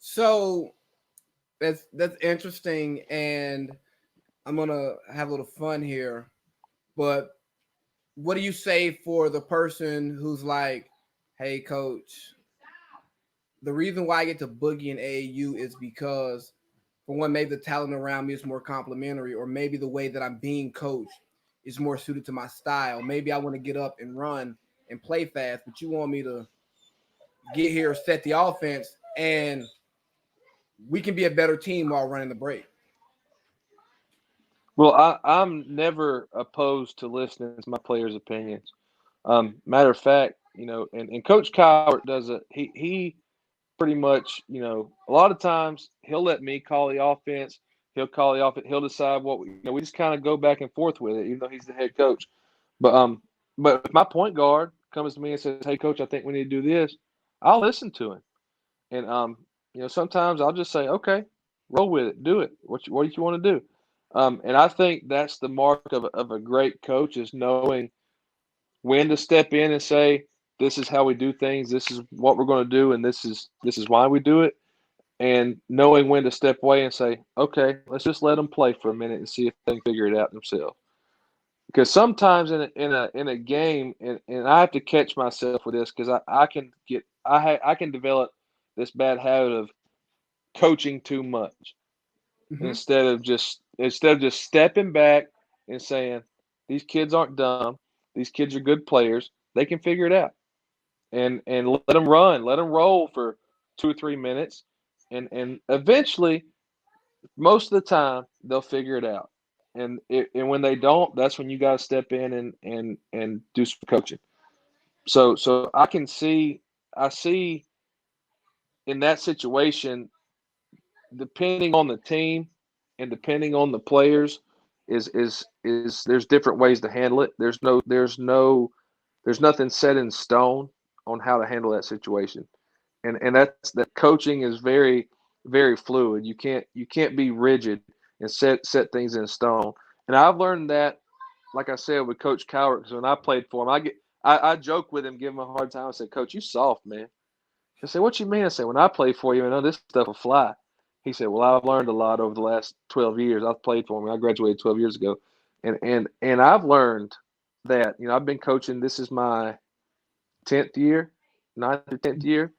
So that's interesting, and I'm gonna have a little fun here. But what do you say for the person who's like, "Hey, coach, the reason why I get to boogie in AAU is because, for one, maybe the talent around me is more complimentary, or maybe the way that I'm being coached is more suited to my style. Maybe I want to get up and run and play fast, but you want me to get here, set the offense, and we can be a better team while running the break." Well, I'm never opposed to listening to my players' opinions. Matter of fact, and Coach Cowart does it. He pretty much, a lot of times he'll let me call the offense. He'll call the offense. He'll decide what we just kind of go back and forth with it, even though he's the head coach. But but if my point guard comes to me and says, "Hey, coach, I think we need to do this," I'll listen to him. And sometimes I'll just say, "Okay, roll with it, do it. What do you want to do?" And I think that's the mark of a great coach is knowing when to step in and say, "This is how we do things. This is what we're going to do, and this is why we do it." And knowing when to step away and say, "Okay, let's just let them play for a minute and see if they can figure it out themselves." Because sometimes in a game, and I have to catch myself with this because I can develop this bad habit of coaching too much Mm-hmm. instead of just stepping back and saying, "These kids aren't dumb. These kids are good players. They can figure it out." And let them run, let them roll for 2 or 3 minutes, and eventually, most of the time, they'll figure it out. And when they don't, that's when you got to step in and do some coaching. So I see in that situation, depending on the team and depending on the players, is there's different ways to handle it. There's nothing set in stone on how to handle that situation. And that coaching is very, very fluid. You can't be rigid and set things in stone. And I've learned that, like I said, with Coach Cowart, because when I played for him, I joke with him, give him a hard time. I said, "Coach, you soft, man." He said, "What you mean?" I said, "When I play for you, I know this stuff will fly." He said, "Well, I've learned a lot over the last 12 years. I've played for him. I graduated 12 years ago, and I've learned that I've been coaching. This is my 10th year, ninth or 10th year,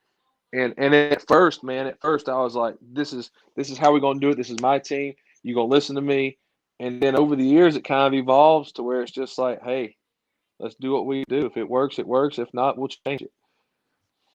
and at first, man, at first I was like, this is how we're gonna do it. This is my team. You're gonna listen to me." And then over the years, it kind of evolves to where it's just like, "Hey, let's do what we do. If it works, it works. If not, we'll change it."